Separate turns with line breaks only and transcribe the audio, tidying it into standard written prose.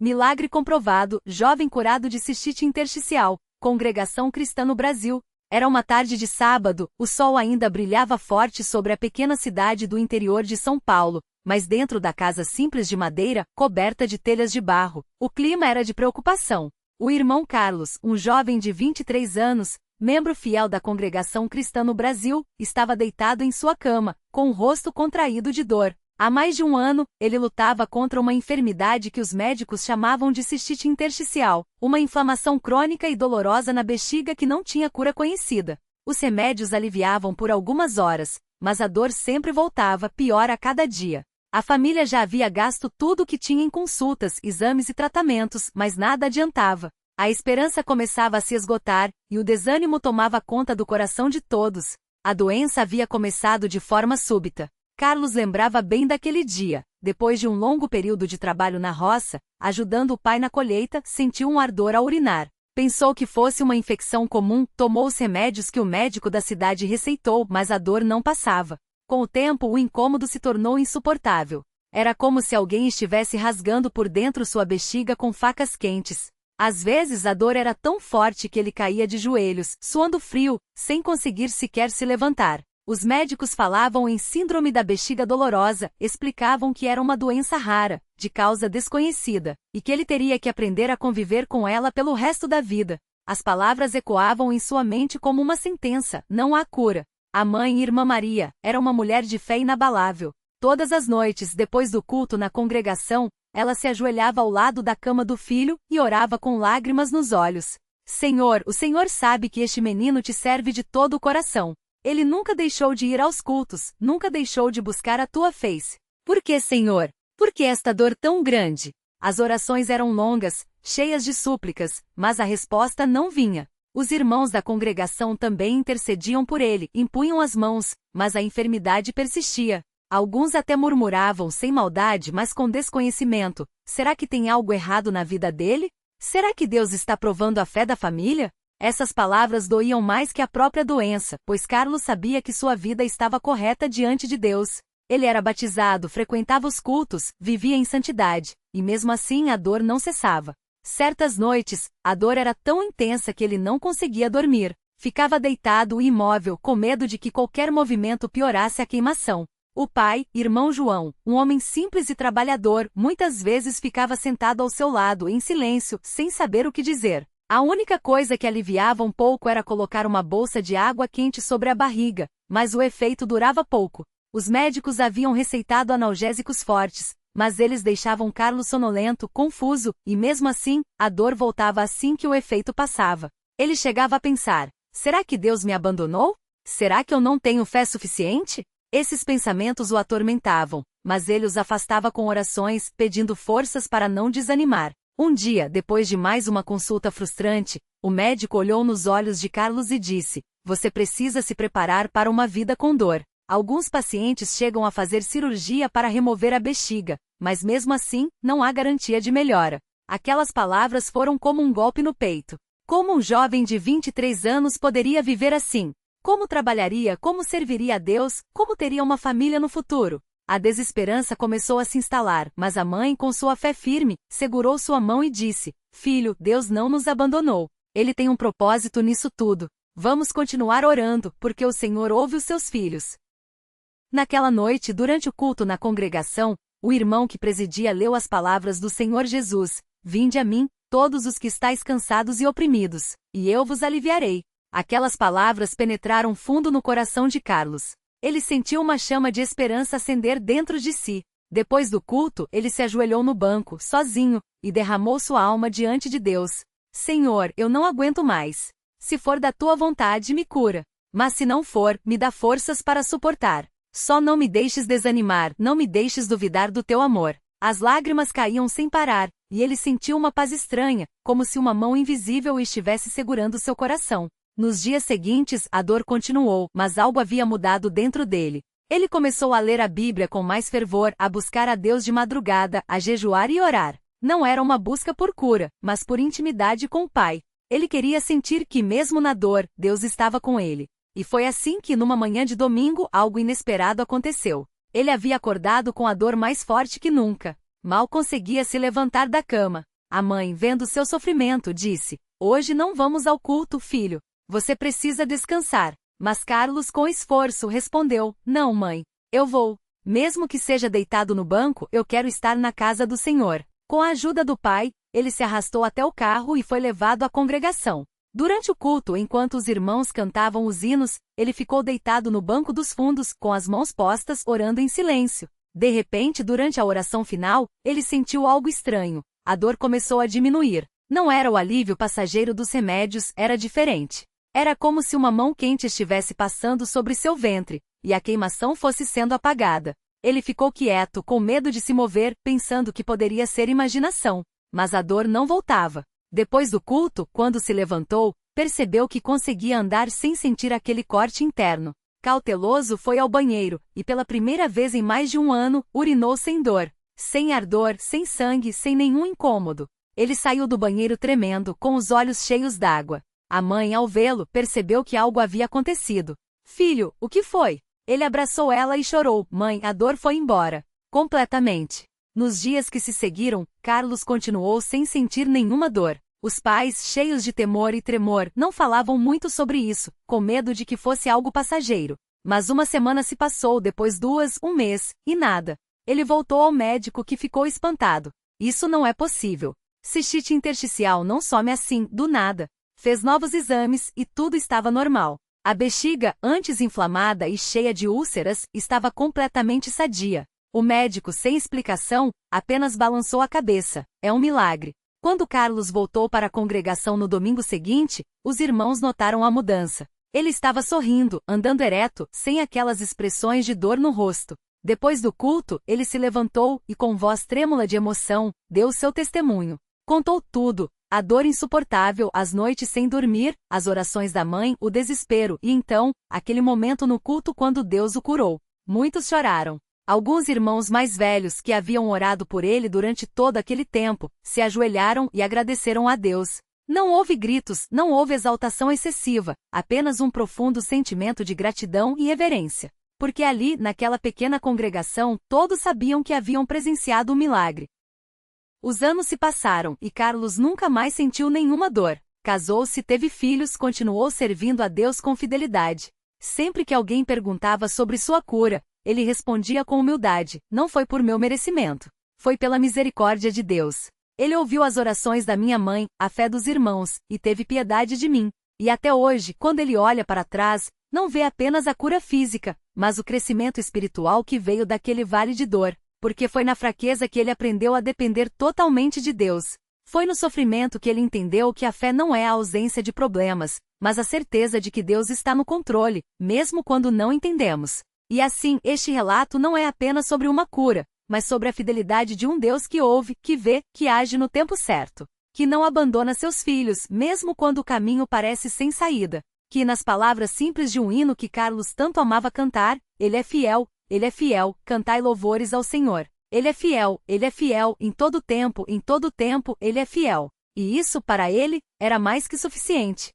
Milagre comprovado, jovem curado de cistite intersticial, Congregação Cristã no Brasil. Era uma tarde de sábado, o sol ainda brilhava forte sobre a pequena cidade do interior de São Paulo, mas dentro da casa simples de madeira, coberta de telhas de barro, o clima era de preocupação. O irmão Carlos, um jovem de 23 anos, membro fiel da Congregação Cristã no Brasil, estava deitado em sua cama, com o rosto contraído de dor. Há mais de um ano, ele lutava contra uma enfermidade que os médicos chamavam de cistite intersticial, uma inflamação crônica e dolorosa na bexiga que não tinha cura conhecida. Os remédios aliviavam por algumas horas, mas a dor sempre voltava, pior a cada dia. A família já havia gasto tudo o que tinha em consultas, exames e tratamentos, mas nada adiantava. A esperança começava a se esgotar, e o desânimo tomava conta do coração de todos. A doença havia começado de forma súbita. Carlos lembrava bem daquele dia. Depois de um longo período de trabalho na roça, ajudando o pai na colheita, sentiu um ardor ao urinar. Pensou que fosse uma infecção comum, tomou os remédios que o médico da cidade receitou, mas a dor não passava. Com o tempo, o incômodo se tornou insuportável. Era como se alguém estivesse rasgando por dentro sua bexiga com facas quentes. Às vezes a dor era tão forte que ele caía de joelhos, suando frio, sem conseguir sequer se levantar. Os médicos falavam em síndrome da bexiga dolorosa, explicavam que era uma doença rara, de causa desconhecida, e que ele teria que aprender a conviver com ela pelo resto da vida. As palavras ecoavam em sua mente como uma sentença: não há cura. A mãe, Irmã Maria, era uma mulher de fé inabalável. Todas as noites, depois do culto na congregação, ela se ajoelhava ao lado da cama do filho e orava com lágrimas nos olhos. Senhor, o Senhor sabe que este menino te serve de todo o coração. Ele nunca deixou de ir aos cultos, nunca deixou de buscar a tua face. Por que, Senhor? Por que esta dor tão grande? As orações eram longas, cheias de súplicas, mas a resposta não vinha. Os irmãos da congregação também intercediam por ele, impunham as mãos, mas a enfermidade persistia. Alguns até murmuravam sem maldade, mas com desconhecimento: será que tem algo errado na vida dele? Será que Deus está provando a fé da família? Essas palavras doíam mais que a própria doença, pois Carlos sabia que sua vida estava correta diante de Deus. Ele era batizado, frequentava os cultos, vivia em santidade, e mesmo assim a dor não cessava. Certas noites, a dor era tão intensa que ele não conseguia dormir. Ficava deitado e imóvel, com medo de que qualquer movimento piorasse a queimação. O pai, irmão João, um homem simples e trabalhador, muitas vezes ficava sentado ao seu lado, em silêncio, sem saber o que dizer. A única coisa que aliviava um pouco era colocar uma bolsa de água quente sobre a barriga, mas o efeito durava pouco. Os médicos haviam receitado analgésicos fortes, mas eles deixavam Carlos sonolento, confuso, e mesmo assim, a dor voltava assim que o efeito passava. Ele chegava a pensar: será que Deus me abandonou? Será que eu não tenho fé suficiente? Esses pensamentos o atormentavam, mas ele os afastava com orações, pedindo forças para não desanimar. Um dia, depois de mais uma consulta frustrante, o médico olhou nos olhos de Carlos e disse: você precisa se preparar para uma vida com dor. Alguns pacientes chegam a fazer cirurgia para remover a bexiga, mas mesmo assim, não há garantia de melhora. Aquelas palavras foram como um golpe no peito. Como um jovem de 23 anos poderia viver assim? Como trabalharia, como serviria a Deus, como teria uma família no futuro? A desesperança começou a se instalar, mas a mãe, com sua fé firme, segurou sua mão e disse: filho, Deus não nos abandonou. Ele tem um propósito nisso tudo. Vamos continuar orando, porque o Senhor ouve os seus filhos. Naquela noite, durante o culto na congregação, o irmão que presidia leu as palavras do Senhor Jesus: vinde a mim, todos os que estáis cansados e oprimidos, e eu vos aliviarei. Aquelas palavras penetraram fundo no coração de Carlos. Ele sentiu uma chama de esperança acender dentro de si. Depois do culto, ele se ajoelhou no banco, sozinho, e derramou sua alma diante de Deus. Senhor, eu não aguento mais. Se for da tua vontade, me cura. Mas se não for, me dá forças para suportar. Só não me deixes desanimar, não me deixes duvidar do teu amor. As lágrimas caíam sem parar, e ele sentiu uma paz estranha, como se uma mão invisível estivesse segurando seu coração. Nos dias seguintes, a dor continuou, mas algo havia mudado dentro dele. Ele começou a ler a Bíblia com mais fervor, a buscar a Deus de madrugada, a jejuar e orar. Não era uma busca por cura, mas por intimidade com o Pai. Ele queria sentir que, mesmo na dor, Deus estava com ele. E foi assim que, numa manhã de domingo, algo inesperado aconteceu. Ele havia acordado com a dor mais forte que nunca. Mal conseguia se levantar da cama. A mãe, vendo seu sofrimento, disse: "Hoje não vamos ao culto, filho. Você precisa descansar." Mas Carlos, com esforço, respondeu: "Não, mãe. Eu vou. Mesmo que seja deitado no banco, eu quero estar na casa do Senhor." Com a ajuda do pai, ele se arrastou até o carro e foi levado à congregação. Durante o culto, enquanto os irmãos cantavam os hinos, ele ficou deitado no banco dos fundos, com as mãos postas, orando em silêncio. De repente, durante a oração final, ele sentiu algo estranho. A dor começou a diminuir. Não era o alívio passageiro dos remédios, era diferente. Era como se uma mão quente estivesse passando sobre seu ventre, e a queimação fosse sendo apagada. Ele ficou quieto, com medo de se mover, pensando que poderia ser imaginação. Mas a dor não voltava. Depois do culto, quando se levantou, percebeu que conseguia andar sem sentir aquele corte interno. Cauteloso, foi ao banheiro, e pela primeira vez em mais de um ano, urinou sem dor, sem ardor, sem sangue, sem nenhum incômodo. Ele saiu do banheiro tremendo, com os olhos cheios d'água. A mãe, ao vê-lo, percebeu que algo havia acontecido. "Filho, o que foi?" Ele abraçou ela e chorou. "Mãe, a dor foi embora. Completamente." Nos dias que se seguiram, Carlos continuou sem sentir nenhuma dor. Os pais, cheios de temor e tremor, não falavam muito sobre isso, com medo de que fosse algo passageiro. Mas uma semana se passou, depois duas, um mês, e nada. Ele voltou ao médico, que ficou espantado. "Isso não é possível. Cistite intersticial não some assim, do nada." Fez novos exames, e tudo estava normal. A bexiga, antes inflamada e cheia de úlceras, estava completamente sadia. O médico, sem explicação, apenas balançou a cabeça. "É um milagre." Quando Carlos voltou para a congregação no domingo seguinte, os irmãos notaram a mudança. Ele estava sorrindo, andando ereto, sem aquelas expressões de dor no rosto. Depois do culto, ele se levantou e, com voz trêmula de emoção, deu seu testemunho. Contou tudo: a dor insuportável, as noites sem dormir, as orações da mãe, o desespero, e então, aquele momento no culto quando Deus o curou. Muitos choraram. Alguns irmãos mais velhos, que haviam orado por ele durante todo aquele tempo, se ajoelharam e agradeceram a Deus. Não houve gritos, não houve exaltação excessiva, apenas um profundo sentimento de gratidão e reverência. Porque ali, naquela pequena congregação, todos sabiam que haviam presenciado um milagre. Os anos se passaram, e Carlos nunca mais sentiu nenhuma dor. Casou-se, teve filhos, continuou servindo a Deus com fidelidade. Sempre que alguém perguntava sobre sua cura, ele respondia com humildade: "Não foi por meu merecimento. Foi pela misericórdia de Deus." Ele ouviu as orações da minha mãe, a fé dos irmãos, e teve piedade de mim. E até hoje, quando ele olha para trás, não vê apenas a cura física, mas o crescimento espiritual que veio daquele vale de dor. Porque foi na fraqueza que ele aprendeu a depender totalmente de Deus. Foi no sofrimento que ele entendeu que a fé não é a ausência de problemas, mas a certeza de que Deus está no controle, mesmo quando não entendemos. E assim, este relato não é apenas sobre uma cura, mas sobre a fidelidade de um Deus que ouve, que vê, que age no tempo certo. Que não abandona seus filhos, mesmo quando o caminho parece sem saída. Que, nas palavras simples de um hino que Carlos tanto amava cantar, Ele é fiel, cantai louvores ao Senhor. Ele é fiel, em todo tempo, Ele é fiel. E isso, para ele, era mais que suficiente.